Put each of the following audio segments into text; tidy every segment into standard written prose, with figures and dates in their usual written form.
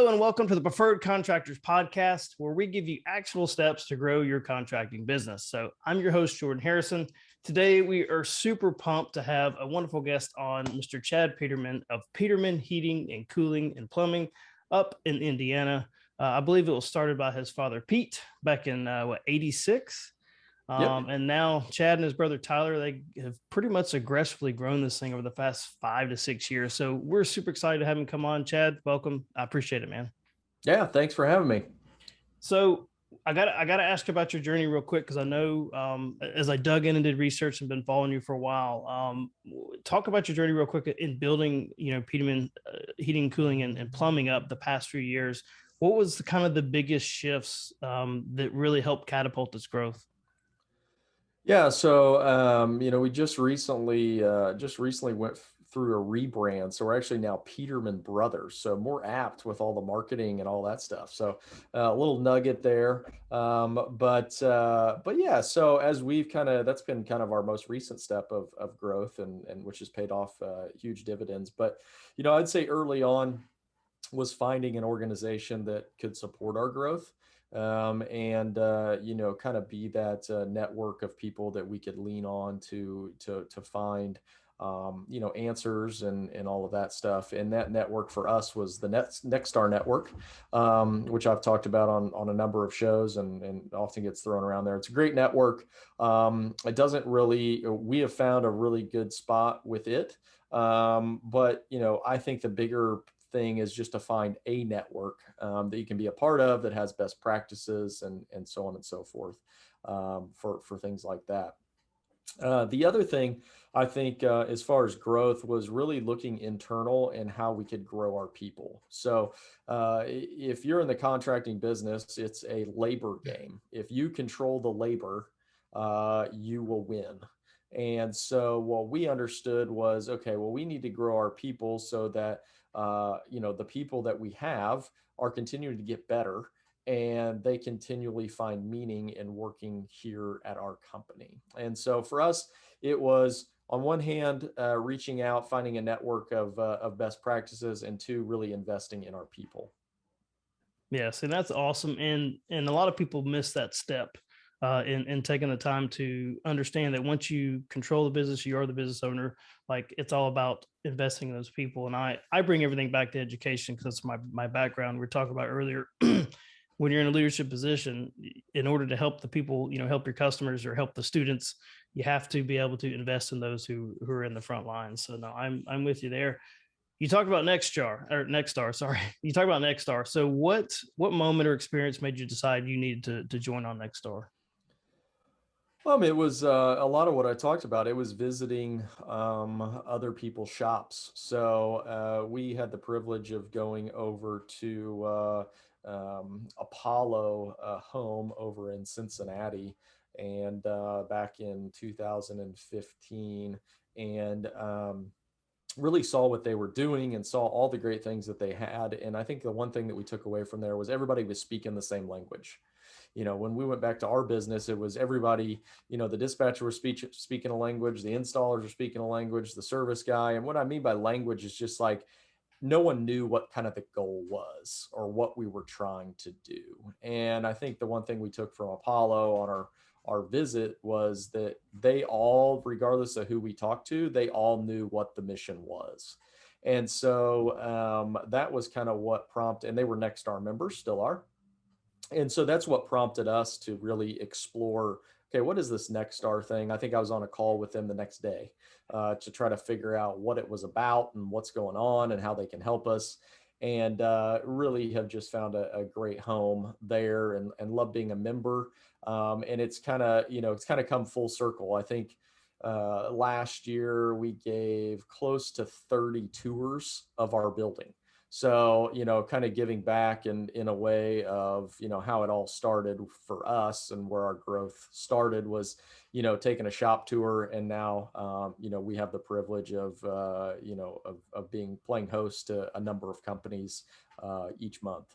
Hello and welcome to the Preferred Contractors podcast, where we give you actionable steps to grow your contracting business. So I'm your host, Jordan Harrison. Today, we are super pumped to have a wonderful guest on, Mr. Chad Peterman of Peterman Heating and Cooling and Plumbing up in Indiana. I believe it was started by his father, Pete, back in 86. Yep. And now Chad and his brother Tyler, they have pretty much aggressively grown this thing over the past 5 to 6 years. So we're super excited to have him come on. Chad, welcome. I appreciate it, man. Yeah, thanks for having me. So I got to ask about your journey real quick, because I know as I dug in and did research and been following you for a while. Talk about your journey real quick in building, Peterman Heating, Cooling, and Plumbing up the past few years. What was the biggest shifts that really helped catapult this growth? Yeah, so we just recently went through a rebrand. So we're actually now Peterman Brothers, so more apt with all the marketing and all that stuff. So a little nugget there. But yeah, so as we've that's been kind of our most recent step of growth, and which has paid off huge dividends. But I'd say early on was finding an organization that could support our growth, and kind of be that network of people that we could lean on to find answers and all of that stuff. And that network for us was the Nexstar Network, which I've talked about on a number of shows and often gets thrown around there. It's a great network. It doesn't really, we have found a really good spot with it. But I think the bigger thing is just to find a network that you can be a part of that has best practices and so on and so forth, for things like that. The other thing I think, as far as growth, was really looking internal and how we could grow our people. So if you're in the contracting business, it's a labor game. If you control the labor, you will win. And so what we understood was, okay, well, we need to grow our people so that the people that we have are continuing to get better, and they continually find meaning in working here at our company. And so for us, it was, on one hand, reaching out, finding a network of best practices, and two, really investing in our people. Yes, and that's awesome. And a lot of people miss that step in taking the time to understand that once you control the business, you are the business owner. Like, it's all about investing in those people. And I bring everything back to education, because that's my background. We were talking about earlier. When you're in a leadership position, in order to help the people, help your customers or help the students, you have to be able to invest in those who are in the front lines. So no, I'm with you there. You talked about Nexstar, sorry. You talked about Nexstar. So what moment or experience made you decide you needed to join on Nexstar? It was a lot of what I talked about. It was visiting other people's shops. So we had the privilege of going over to Apollo Home over in Cincinnati, and back in 2015, and really saw what they were doing and saw all the great things that they had. And I think the one thing that we took away from there was everybody was speaking the same language. When we went back to our business, it was everybody, the dispatcher was speaking a language, the installers were speaking a language, the service guy. And what I mean by language is just like, no one knew what kind of the goal was or what we were trying to do. And I think the one thing we took from Apollo on our visit was that they all, regardless of who we talked to, they all knew what the mission was. And so that was kind of what prompted, and they were Nexstar members, still are. And so that's what prompted us to really explore, okay, what is this Nexstar thing? I think I was on a call with them the next day to try to figure out what it was about and what's going on and how they can help us. And really have just found a great home there, and love being a member. And it's kind of come full circle. I think last year we gave close to 30 tours of our building. So, kind of giving back in a way of, how it all started for us, and where our growth started was, taking a shop tour. And now, we have the privilege of playing host to a number of companies each month.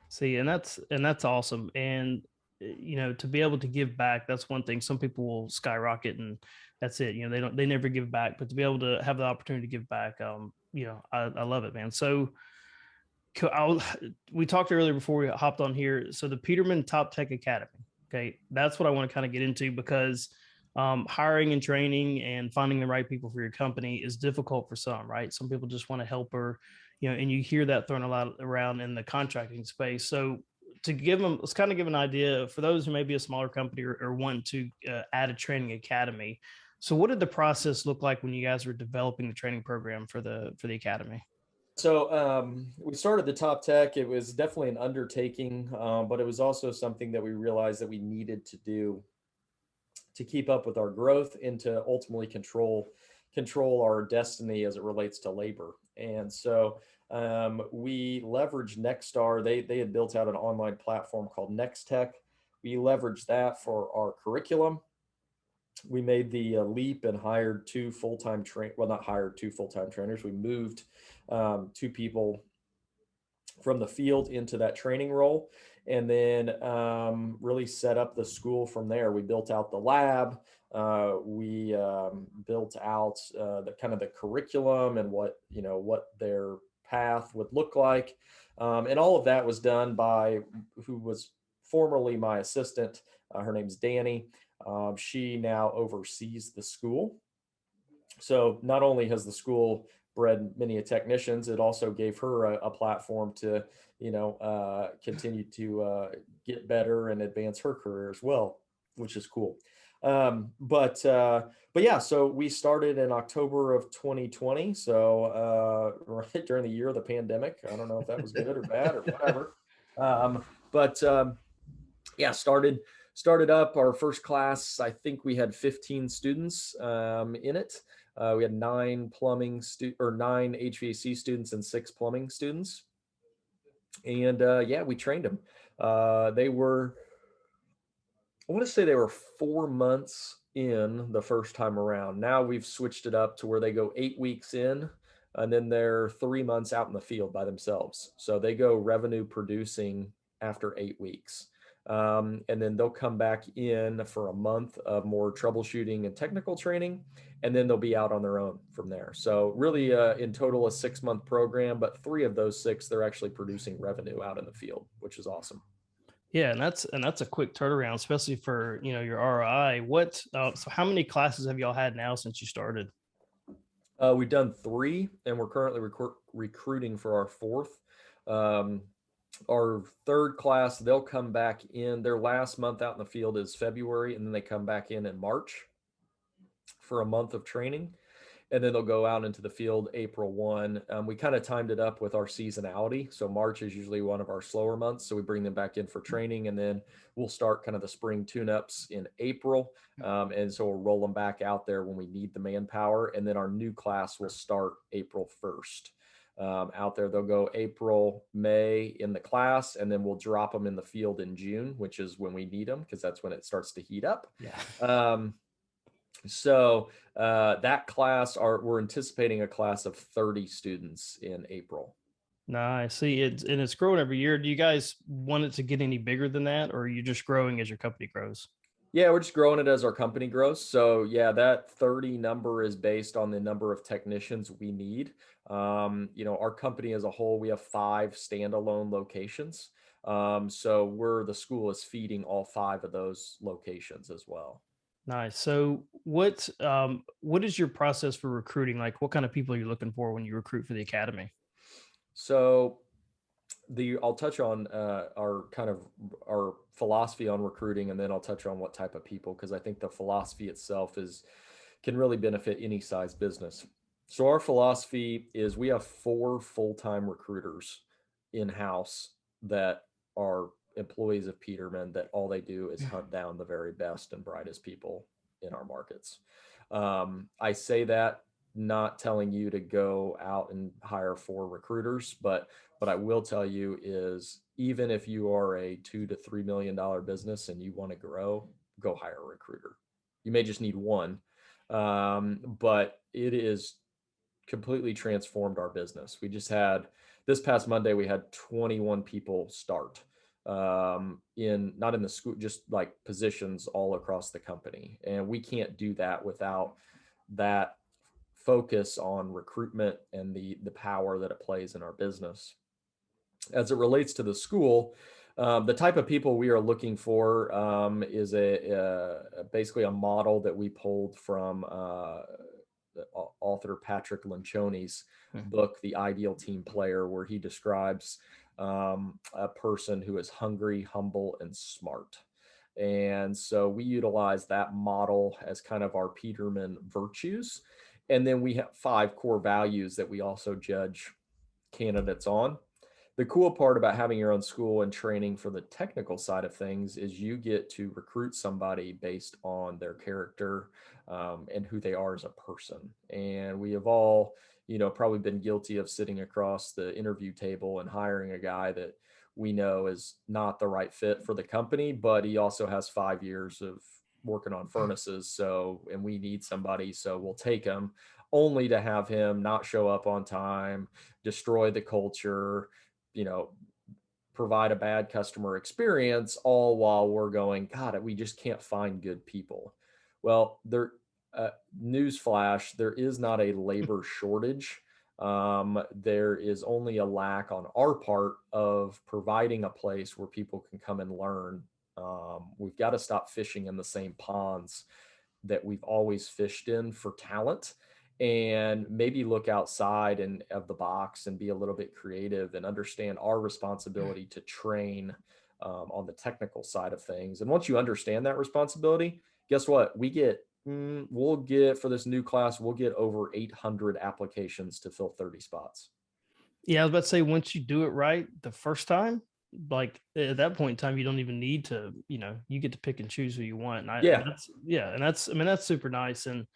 See, and that's awesome. And to be able to give back, that's one thing. Some people will skyrocket and that's it. They never give back. But to be able to have the opportunity to give back, I love it, man. So We talked earlier before we hopped on here. So the Peterman Top Tech Academy. Okay, that's what I want to kind of get into because hiring and training and finding the right people for your company is difficult for some, right? Some people just want a helper, and you hear that thrown a lot around in the contracting space. So to give them, let's kind of give an idea for those who may be a smaller company or want to add a training academy. So what did the process look like when you guys were developing the training program for the academy? So we started the Top Tech. It was definitely an undertaking, but it was also something that we realized that we needed to do to keep up with our growth and to ultimately control our destiny as it relates to labor. And so we leveraged Nexstar. They had built out an online platform called Nextech. We leveraged that for our curriculum. We made the leap and hired two full-time well, not hired two full-time trainers. We moved two people from the field into that training role, and then really set up the school from there. We built out the lab. We built out the kind of the curriculum and what their path would look like, and all of that was done by who was formerly my assistant. Her name's Danny. She now oversees the school. So not only has the school bred many technicians, it also gave her a platform to, continue to get better and advance her career as well, which is cool. But yeah, so we started in October of 2020. So right during the year of the pandemic. I don't know if that was good or bad or whatever. But yeah, started up our first class. I think we had 15 students in it. We had nine HVAC students and six plumbing students. And yeah, we trained them. They were, I want to say they were 4 months in the first time around. Now we've switched it up to where they go 8 weeks in, and then they're 3 months out in the field by themselves. So they go revenue producing after 8 weeks. And then they'll come back in for a month of more troubleshooting and technical training, and then they'll be out on their own from there. So really, in total, a 6-month program, but 3 of those 6, they're actually producing revenue out in the field, which is awesome. Yeah, and that's a quick turnaround, especially for your ROI. So how many classes have y'all had now since you started? We've done 3, and we're currently recruiting for our 4th. Um, our 3rd class, they'll come back in. Their last month out in the field is February, and then they come back in March for a month of training, and then they'll go out into the field April 1. We kind of timed it up with our seasonality. So March is usually one of our slower months. So we bring them back in for training, and then we'll start kind of the spring tune-ups in April. And so we'll roll them back out there when we need the manpower. And then our new class will start April 1st. Out there, they'll go April, May in the class, and then we'll drop them in the field in June, which is when we need them because that's when it starts to heat up. Yeah. So that class, we're anticipating a class of 30 students in April. Nice. See, it's growing every year. Do you guys want it to get any bigger than that, or are you just growing as your company grows? Yeah, we're just growing it as our company grows. So yeah, that 30 number is based on the number of technicians we need. Our company as a whole, we have 5 standalone locations. So the school is feeding all 5 of those locations as well. Nice. So what is your process for recruiting? Like, what kind of people are you looking for when you recruit for the academy? So I'll touch on our philosophy on recruiting, and then I'll touch on what type of people, because I think the philosophy itself can really benefit any size business. So our philosophy is we have 4 full-time recruiters in-house that are employees of Peterman, that all they do is hunt down the very best and brightest people in our markets. I say that not telling you to go out and hire 4 recruiters, but what I will tell you is, even if you are a $2 to $3 million business and you want to grow, go hire a recruiter. You may just need one, but it is completely transformed our business. We just had this past Monday, we had 21 people start not in the school, just like positions all across the company. And we can't do that without that focus on recruitment and the power that it plays in our business. As it relates to the school, the type of people we are looking for is basically a model that we pulled from the author Patrick Lencioni's Hmm. book, The Ideal Team Player, where he describes a person who is hungry, humble, and smart. And so we utilize that model as kind of our Peterman virtues. And then we have 5 core values that we also judge candidates on. The cool part about having your own school and training for the technical side of things is you get to recruit somebody based on their character, and who they are as a person. And we have all, probably been guilty of sitting across the interview table and hiring a guy that we know is not the right fit for the company, but he also has 5 years of working on furnaces. So, and we need somebody, so we'll take him, only to have him not show up on time, destroy the culture, you know, provide a bad customer experience, all while we're going, God, we just can't find good people. Well, uh, newsflash, there is not a labor shortage. There is only a lack on our part of providing a place where people can come and learn. We've got to stop fishing in the same ponds that we've always fished in for talent, and maybe look outside and of the box and be a little bit creative and understand our responsibility to train on the technical side of things. And once you understand that responsibility, guess what? We'll get, for this new class, we'll get over 800 applications to fill 30 spots. Yeah, I was about to say, once you do it right the first time, like at that point in time, you don't even need to, you get to pick and choose who you want. And Yeah. that's, yeah, and that's, I mean, that's super nice. And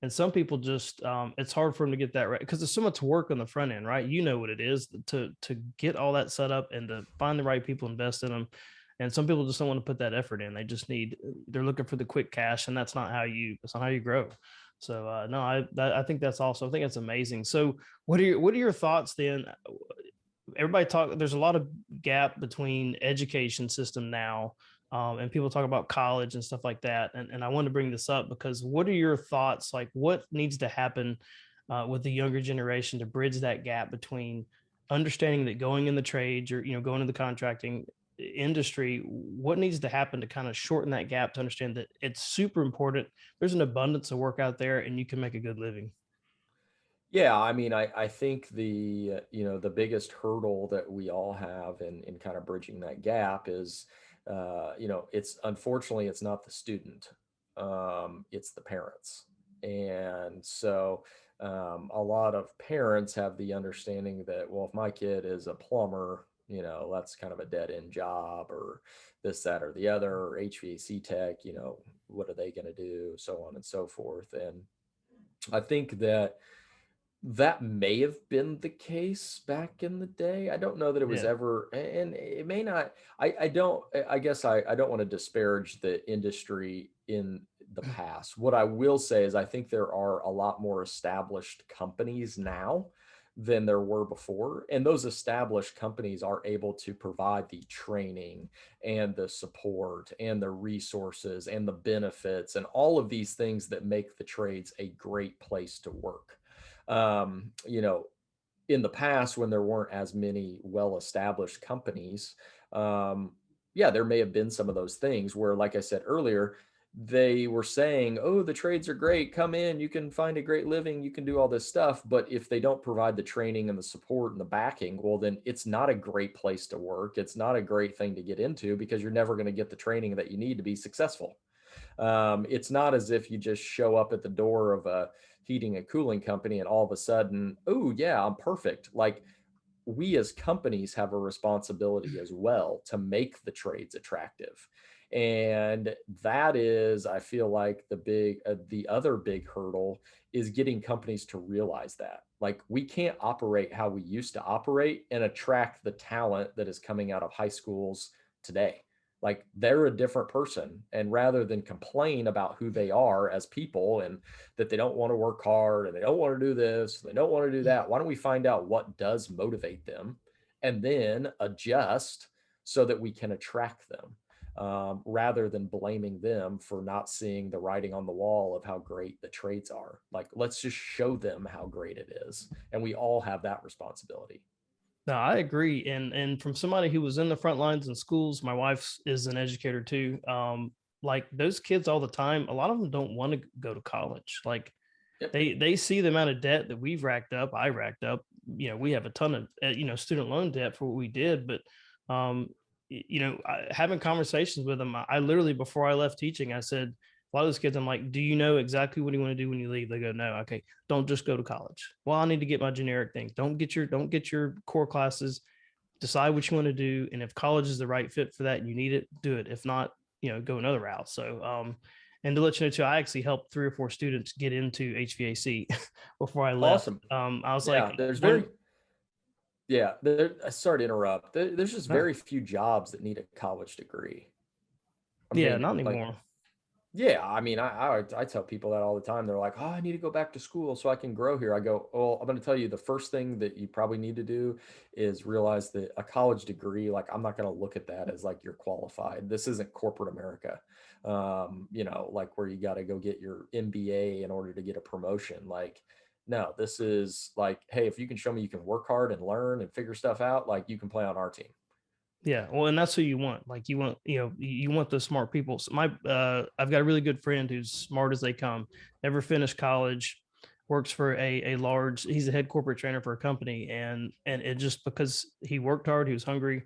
some people just, it's hard for them to get that right because there's so much work on the front end, right? You know what it is to get all that set up and to find the right people, invest in them. And some people just don't want to put that effort in. They're looking for the quick cash, and that's not how you grow. So no, I think that's awesome. I think that's amazing. So what are your thoughts then? Everybody talk, there's a lot of gap between education system now, and people talk about college and stuff like that, and I want to bring this up because what are your thoughts, like what needs to happen with the younger generation to bridge that gap between understanding that going in the trades or going in the contracting industry, what needs to happen to kind of shorten that gap to understand that it's super important, there's an abundance of work out there and you can make a good living. Yeah, I mean, I think the biggest hurdle that we all have in kind of bridging that gap is, it's unfortunately it's not the student, it's the parents. And so a lot of parents have the understanding that, well, if my kid is a plumber, that's kind of a dead end job, or this, that, or the other, or HVAC tech, what are they going to do, so on and so forth. And I think that may have been the case back in the day. I don't know that it was Yeah. ever, and it may not. I don't. I guess I don't want to disparage the industry in the past. What I will say is I think there are a lot more established companies now than there were before, and those established companies are able to provide the training and the support and the resources and the benefits and all of these things that make the trades a great place to work. um, you know, in the past, when there weren't as many well-established companies, yeah, there may have been some of those things where, like I said earlier, they were saying, "Oh, the trades are great. Come in, you can find a great living, you can do all this stuff." But if they don't provide the training and the support and the backing, well, then it's not a great place to work. It's not a great thing to get into because you're never going to get the training that you need to be successful. It's not as if you just show up at the door of a heating and cooling company and all of a sudden, oh, yeah, I'm perfect. Like, we as companies have a responsibility as well to make the trades attractive. And that is, I feel like the other big hurdle is getting companies to realize that. Like, we can't operate how we used to operate and attract the talent that is coming out of high schools today. Like, they're a different person. And rather than complain about who they are as people and that they don't want to work hard and they don't want to do this, they don't want to do that, why don't we find out what does motivate them and then adjust so that we can attract them, rather than blaming them for not seeing the writing on the wall of how great the trades are. Like, let's just show them how great it is. And we all have that responsibility. No, I agree. And from somebody who was in the front lines in schools, my wife is an educator too. Like those kids all the time, a lot of them don't want to go to college. Like Yep. they see the amount of debt that we've racked up, I racked up. We have a ton of student loan debt for what we did, but having conversations with them, I literally before I left teaching, I said a lot of those kids, I'm like, do you know exactly what you want to do when you leave? They go, no. Okay, don't just go to college. Well, I need to get my generic things. Don't get your core classes. Decide what you want to do, and if college is the right fit for that and you need it, do it. If not, go another route. So and to let you know too, I actually helped 3 or 4 students get into HVAC before I left. Awesome. I was like, Yeah, there's one, very yeah, sorry to interrupt. There's just no, very few jobs that need a college degree. I yeah, mean, not like, anymore. yeah, I mean, I tell people that all the time. They're like, "Oh, I need to go back to school so I can grow here." I go, "Well, I'm going to tell you the first thing that you probably need to do is realize that a college degree, like, I'm not going to look at that as like you're qualified. This isn't corporate America, like where you got to go get your MBA in order to get a promotion. Like, no, this is like, hey, if you can show me you can work hard and learn and figure stuff out, like you can play on our team." Yeah, well, and that's who you want. Like you want the smart people. So I've got a really good friend who's smart as they come. Never finished college, works for a large. He's a head corporate trainer for a company, and it just because he worked hard, he was hungry,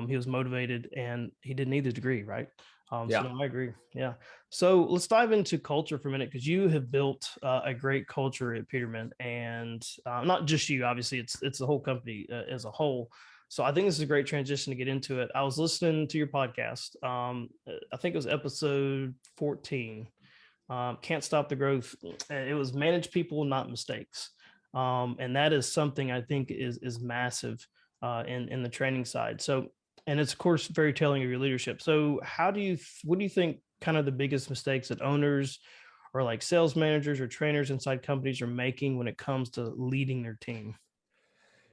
he was motivated, and he didn't need the degree, right? So Yeah. no, I agree. Yeah. So let's dive into culture for a minute because you have built a great culture at Peterman, and not just you. Obviously, it's the whole company as a whole. So I think this is a great transition to get into it. I was listening to your podcast. I think it was episode 14. Can't stop the growth. It was manage people, not mistakes. And that is something I think is massive in the training side. So, and it's of course very telling of your leadership. So, what do you think kind of the biggest mistakes that owners or like sales managers or trainers inside companies are making when it comes to leading their team?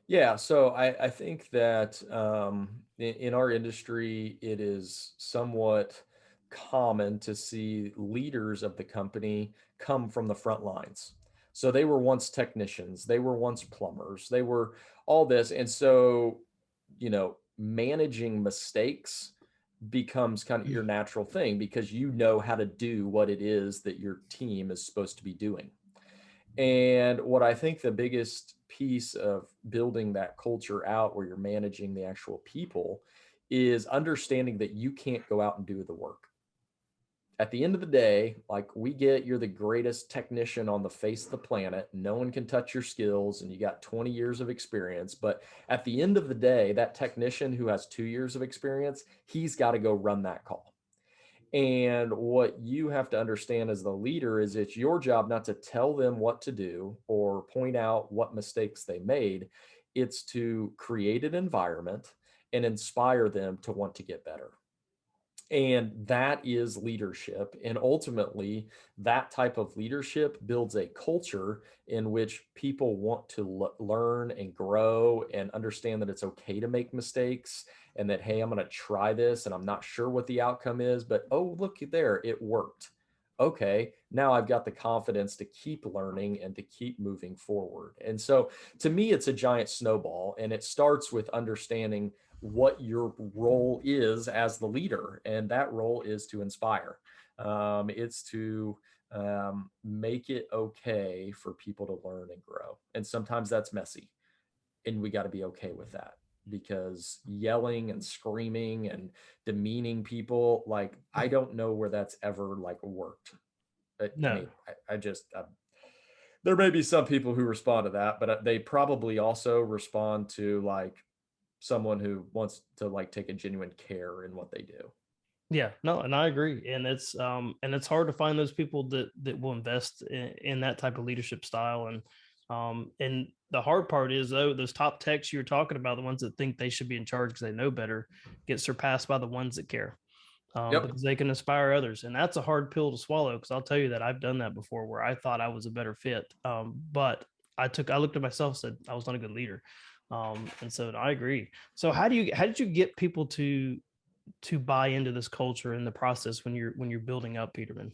Yeah, so I think that in our industry, it is somewhat common to see leaders of the company come from the front lines. So they were once technicians, they were once plumbers, they were all this. And so, managing mistakes becomes kind of your natural thing because you know how to do what it is that your team is supposed to be doing. And what I think the biggest piece of building that culture out where you're managing the actual people is understanding that you can't go out and do the work. At the end of the day, like we get you're the greatest technician on the face of the planet. No one can touch your skills and you got 20 years of experience. But at the end of the day, that technician who has 2 years of experience, he's got to go run that call. And what you have to understand as the leader is it's your job not to tell them what to do or point out what mistakes they made. It's to create an environment and inspire them to want to get better. And that is leadership. And ultimately, that type of leadership builds a culture in which people want to learn and grow and understand that it's okay to make mistakes and that, hey, I'm going to try this and I'm not sure what the outcome is, but oh, look there, it worked. Okay, now I've got the confidence to keep learning and to keep moving forward. And so to me, it's a giant snowball, and it starts with understanding what your role is as the leader, and that role is to inspire. It's to make it okay for people to learn and grow, and sometimes that's messy, and we got to be okay with that because yelling and screaming and demeaning people, like I don't know where that's ever like worked. I No. mean, I just there may be some people who respond to that, but they probably also respond to like someone who wants to like take a genuine care in what they do. Yeah, no, and I agree. And it's hard to find those people that will invest in that type of leadership style. And the hard part is though, those top techs you're talking about, the ones that think they should be in charge because they know better, get surpassed by the ones that care. Yep. Because they can inspire others. And that's a hard pill to swallow because I'll tell you that I've done that before where I thought I was a better fit. But I looked at myself and said I was not a good leader. And so I agree. So how did you get people to buy into this culture in the process when you're building up Peterman?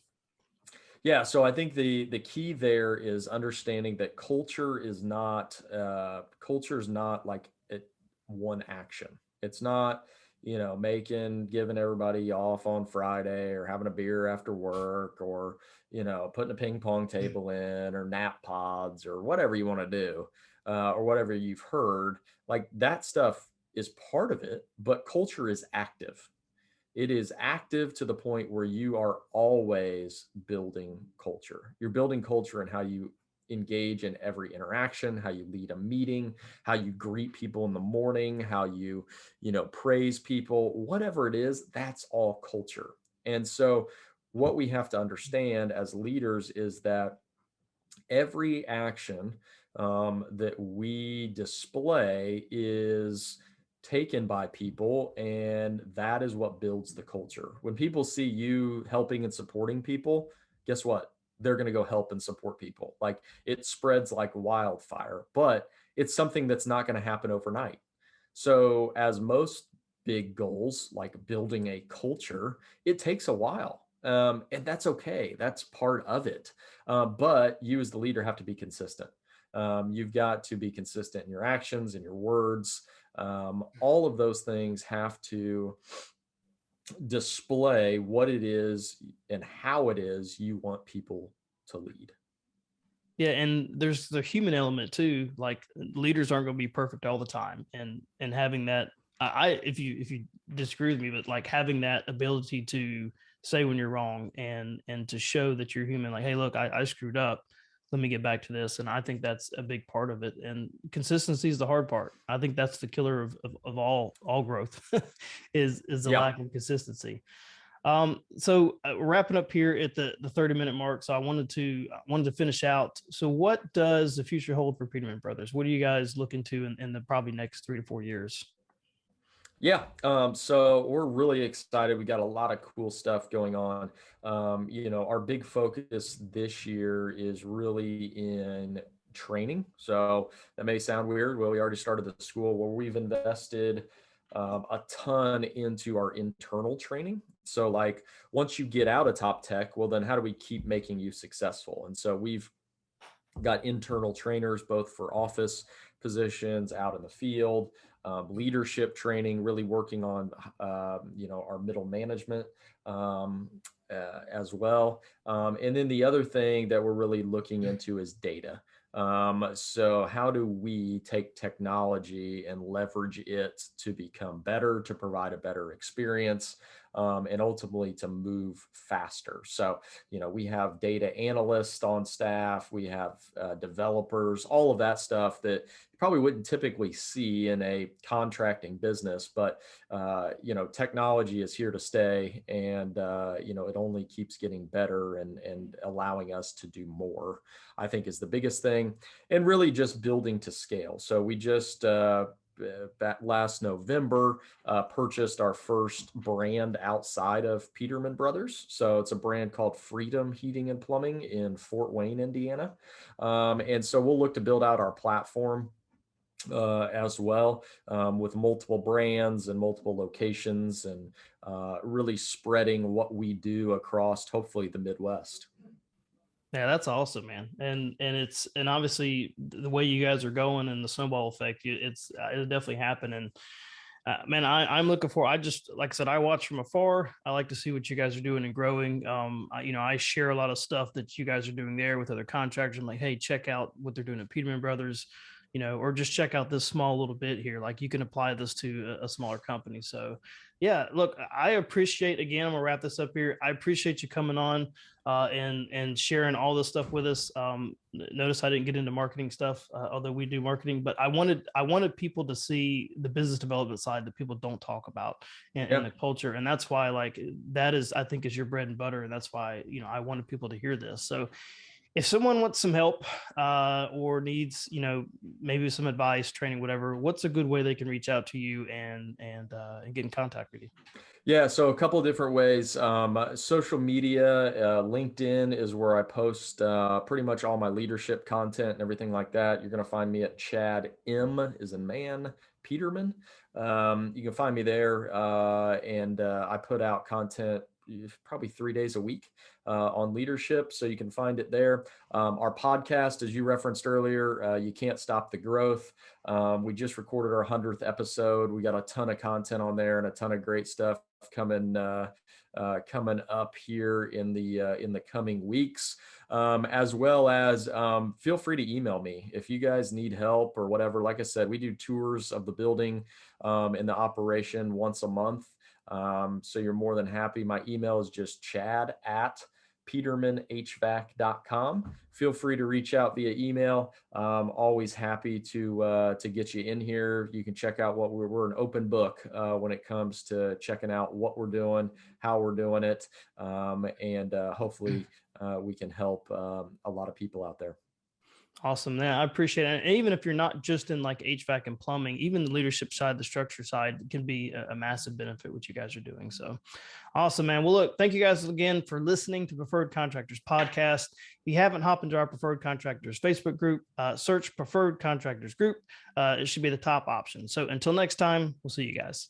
Yeah, so I think the key there is understanding that culture is not like it. one action. It's not, giving everybody off on Friday or having a beer after work or, putting a ping pong table in or nap pods or whatever you want to do, or whatever you've heard. Like that stuff is part of it, but culture is active. It is active to the point where you are always building culture. You're building culture in how you engage in every interaction, how you lead a meeting, how you greet people in the morning, how you, praise people, whatever it is, that's all culture. And so what we have to understand as leaders is that every action that we display is taken by people, and that is what builds the culture. When people see you helping and supporting people, guess what? They're going to go help and support people. Like it spreads like wildfire, but it's something that's not going to happen overnight. So, as most big goals, like building a culture, it takes a while. And that's okay. That's part of it. But you, as the leader, have to be consistent. You've got to be consistent in your actions and your words. All of those things have to display what it is and how it is you want people to lead. Yeah, and there's the human element too. Like leaders aren't going to be perfect all the time, and having that, if you disagree with me, but like having that ability to say when you're wrong and to show that you're human. Like, hey, look, I screwed up. Let me get back to this, and I think that's a big part of it. And consistency is the hard part. I think that's the killer of all growth, is the Yeah. lack of consistency. So wrapping up here at the 30-minute mark. So I wanted to finish out. So what does the future hold for Peterman Brothers? What are you guys looking to in the probably next 3 to 4 years? Yeah. So we're really excited. We got a lot of cool stuff going on. Our big focus this year is really in training. So that may sound weird. Well, we already started the school where we've invested a ton into our internal training. So, like, once you get out of top tech, well, then how do we keep making you successful? And so we've got internal trainers both for office positions out in the field, leadership training, really working on our middle management as well. And then the other thing that we're really looking into is data. So how do we take technology and leverage it to become better, to provide a better experience, and ultimately to move faster? So, we have data analysts on staff, we have developers, all of that stuff that you probably wouldn't typically see in a contracting business, but technology is here to stay, and it only keeps getting better and allowing us to do more, I think, is the biggest thing, and really just building to scale. So we just back last November, purchased our first brand outside of Peterman Brothers. So it's a brand called Freedom Heating and Plumbing in Fort Wayne, Indiana. And so we'll look to build out our platform as well, with multiple brands and multiple locations, and really spreading what we do across hopefully the Midwest. Yeah, that's awesome, man. And obviously the way you guys are going and the snowball effect, it'll definitely happen. And man, I'm looking for. I just, like I said, I watch from afar. I like to see what you guys are doing and growing. I share a lot of stuff that you guys are doing there with other contractors. I'm like, hey, check out what they're doing at Peterman Brothers, or just check out this small little bit here. Like you can apply this to a smaller company. So, yeah, look, I appreciate, again, I'm gonna wrap this up here. I appreciate you coming on and sharing all this stuff with us. Notice I didn't get into marketing stuff, although we do marketing, but I wanted people to see the business development side that people don't talk about, and the Yep. culture. And that's why, like, that is, I think, is your bread and butter. And that's why, I wanted people to hear this. So if someone wants some help, or needs, maybe some advice, training, whatever, what's a good way they can reach out to you and get in contact with you? Yeah, so a couple of different ways. Social media, LinkedIn is where I post pretty much all my leadership content and everything like that. You're going to find me at Chad M, is in man, Peterman. You can find me there, and I put out content probably 3 days a week on leadership. So you can find it there. Our podcast, as you referenced earlier, You Can't Stop the Growth. We just recorded our 100th episode. We got a ton of content on there and a ton of great stuff coming up here in the coming weeks. As well as feel free to email me if you guys need help or whatever. Like I said, we do tours of the building and the operation once a month. So you're more than happy. My email is just chad@petermanhvac.com. Feel free to reach out via email. Always happy to get you in here. You can check out what we're an open book when it comes to checking out what we're doing, how we're doing it, and hopefully we can help a lot of people out there. Awesome. Yeah, I appreciate it. And even if you're not just in like HVAC and plumbing, even the leadership side, the structure side can be a massive benefit, what you guys are doing. So awesome, man. Well, look, thank you guys again for listening to Preferred Contractors podcast. If you haven't hopped into our Preferred Contractors Facebook group, search Preferred Contractors group. It should be the top option. So until next time, we'll see you guys.